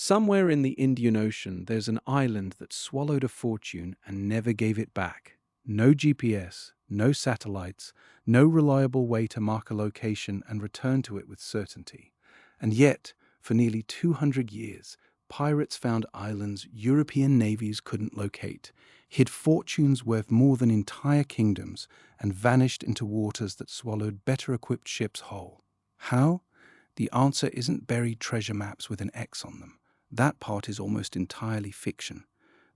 Somewhere in the Indian Ocean, there's an island that swallowed a fortune and never gave it back. No GPS, no satellites, no reliable way to mark a location and return to it with certainty. And yet, for nearly 200 years, pirates found islands European navies couldn't locate, hid fortunes worth more than entire kingdoms, and vanished into waters that swallowed better-equipped ships whole. How? The answer isn't buried treasure maps with an X on them. That part is almost entirely fiction.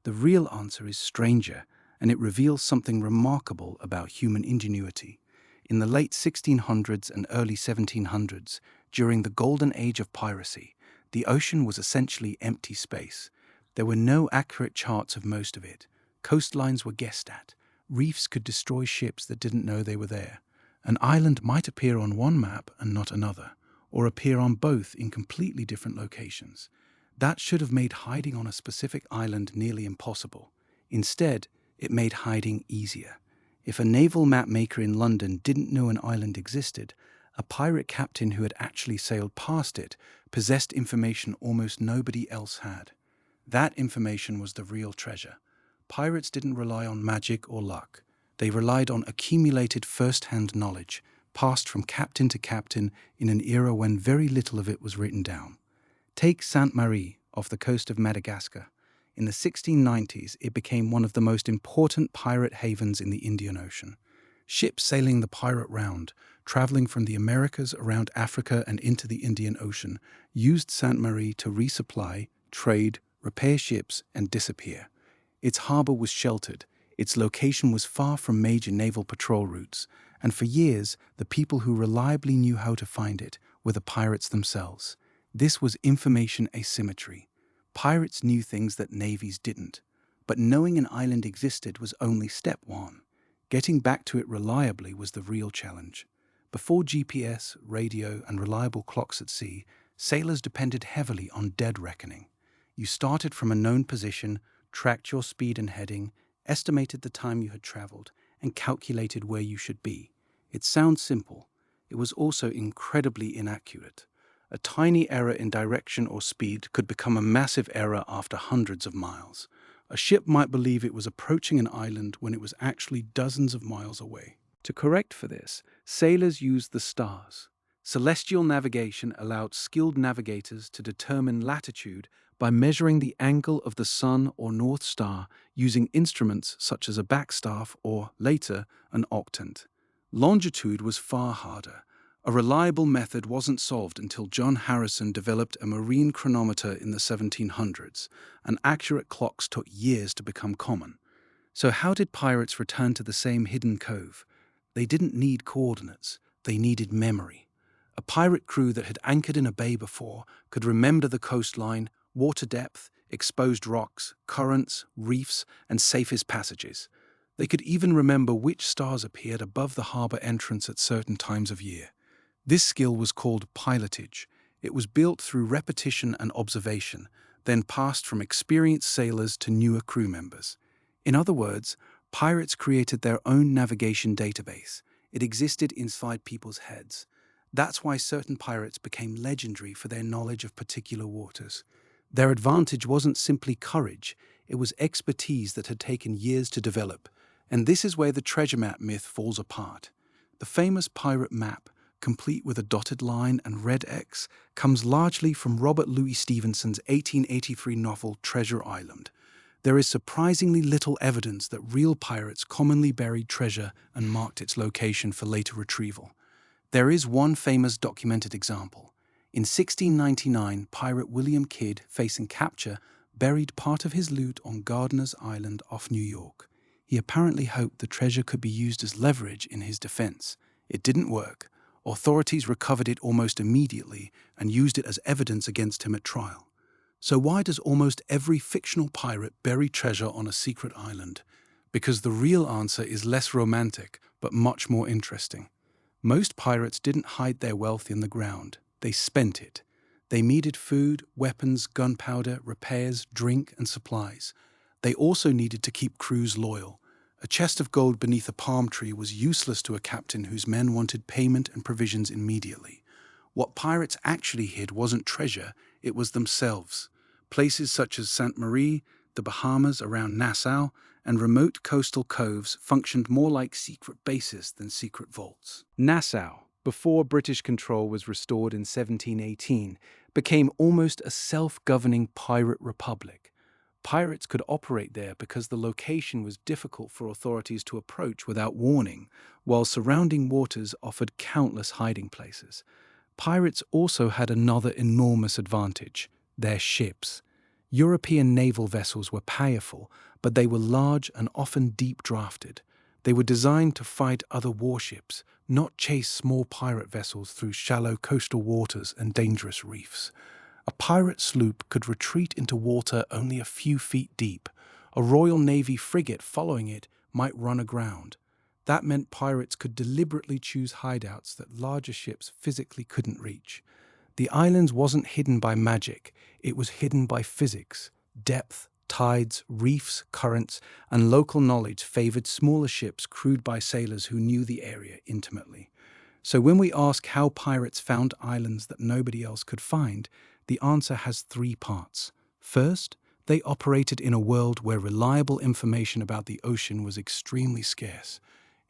The real answer is stranger, and it reveals something remarkable about human ingenuity. In the late 1600s and early 1700s, during the golden age of piracy, the ocean was essentially empty space. There were no accurate charts of most of it. Coastlines were guessed at. Reefs could destroy ships that didn't know they were there. An island might appear on one map and not another, or appear on both in completely different locations. That should have made hiding on a specific island nearly impossible. Instead, it made hiding easier. If a naval map maker in London didn't know an island existed, a pirate captain who had actually sailed past it possessed information almost nobody else had. That information was the real treasure. Pirates didn't rely on magic or luck. They relied on accumulated first-hand knowledge, passed from captain to captain in an era when very little of it was written down. Take Sainte-Marie off the coast of Madagascar. In the 1690s, it became one of the most important pirate havens in the Indian Ocean. Ships sailing the pirate round, traveling from the Americas around Africa and into the Indian Ocean, used Sainte-Marie to resupply, trade, repair ships, and disappear. Its harbor was sheltered, its location was far from major naval patrol routes, and for years, the people who reliably knew how to find it were the pirates themselves. This was information asymmetry. Pirates knew things that navies didn't. But knowing an island existed was only step one. Getting back to it reliably was the real challenge. Before GPS, radio, and reliable clocks at sea, sailors depended heavily on dead reckoning. You started from a known position, tracked your speed and heading, estimated the time you had traveled, and calculated where you should be. It sounds simple. It was also incredibly inaccurate. A tiny error in direction or speed could become a massive error after hundreds of miles. A ship might believe it was approaching an island when it was actually dozens of miles away. To correct for this, sailors used the stars. Celestial navigation allowed skilled navigators to determine latitude by measuring the angle of the sun or North Star using instruments such as a backstaff or, later, an octant. Longitude was far harder. A reliable method wasn't solved until John Harrison developed a marine chronometer in the 1700s, and accurate clocks took years to become common. So how did pirates return to the same hidden cove? They didn't need coordinates, they needed memory. A pirate crew that had anchored in a bay before could remember the coastline, water depth, exposed rocks, currents, reefs, and safest passages. They could even remember which stars appeared above the harbor entrance at certain times of year. This skill was called pilotage. It was built through repetition and observation, then passed from experienced sailors to newer crew members. In other words, pirates created their own navigation database. It existed inside people's heads. That's why certain pirates became legendary for their knowledge of particular waters. Their advantage wasn't simply courage, it was expertise that had taken years to develop. And this is where the treasure map myth falls apart. The famous pirate map, complete with a dotted line and red X, comes largely from Robert Louis Stevenson's 1883 novel Treasure Island. There is surprisingly little evidence that real pirates commonly buried treasure and marked its location for later retrieval. There is one famous documented example. In 1699, pirate William Kidd, facing capture, buried part of his loot on Gardiner's Island off New York. He apparently hoped the treasure could be used as leverage in his defense. It didn't work. Authorities recovered it almost immediately and used it as evidence against him at trial. So why does almost every fictional pirate bury treasure on a secret island? Because the real answer is less romantic, but much more interesting. Most pirates didn't hide their wealth in the ground. They spent it. They needed food, weapons, gunpowder, repairs, drink, and supplies. They also needed to keep crews loyal. A chest of gold beneath a palm tree was useless to a captain whose men wanted payment and provisions immediately. What pirates actually hid wasn't treasure, it was themselves. Places such as Sainte Marie, the Bahamas around Nassau, and remote coastal coves functioned more like secret bases than secret vaults. Nassau, before British control was restored in 1718, became almost a self-governing pirate republic. Pirates could operate there because the location was difficult for authorities to approach without warning, while surrounding waters offered countless hiding places. Pirates also had another enormous advantage: their ships. European naval vessels were powerful, but they were large and often deep-drafted. They were designed to fight other warships, not chase small pirate vessels through shallow coastal waters and dangerous reefs. A pirate sloop could retreat into water only a few feet deep. A Royal Navy frigate following it might run aground. That meant pirates could deliberately choose hideouts that larger ships physically couldn't reach. The islands wasn't hidden by magic, it was hidden by physics. Depth, tides, reefs, currents, and local knowledge favored smaller ships crewed by sailors who knew the area intimately. So when we ask how pirates found islands that nobody else could find, the answer has three parts. First, they operated in a world where reliable information about the ocean was extremely scarce.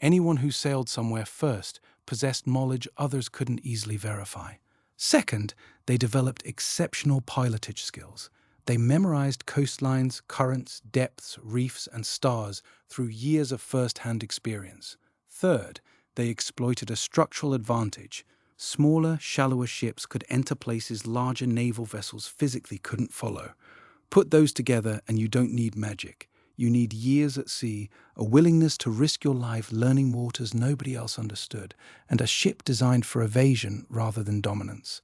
Anyone who sailed somewhere first possessed knowledge others couldn't easily verify. Second, they developed exceptional pilotage skills. They memorized coastlines, currents, depths, reefs, and stars through years of first-hand experience. Third, they exploited a structural advantage. Smaller, shallower ships could enter places larger naval vessels physically couldn't follow. Put those together and you don't need magic. You need years at sea, a willingness to risk your life learning waters nobody else understood, and a ship designed for evasion rather than dominance.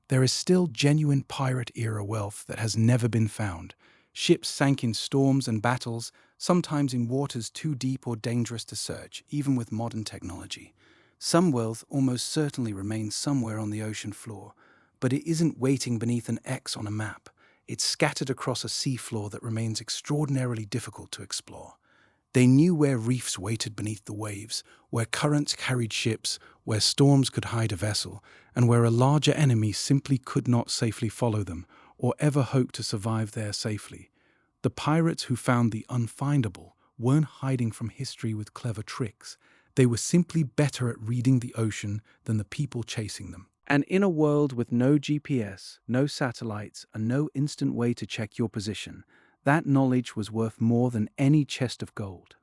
There is still genuine pirate-era wealth that has never been found. Ships sank in storms and battles, sometimes in waters too deep or dangerous to search, even with modern technology. Some wealth almost certainly remains somewhere on the ocean floor, but it isn't waiting beneath an X on a map. It's scattered across a seafloor that remains extraordinarily difficult to explore. They knew where reefs waited beneath the waves, where currents carried ships, where storms could hide a vessel, and where a larger enemy simply could not safely follow them, or ever hope to survive there safely. The pirates who found the unfindable weren't hiding from history with clever tricks. They were simply better at reading the ocean than the people chasing them. And in a world with no GPS, no satellites, and no instant way to check your position, that knowledge was worth more than any chest of gold.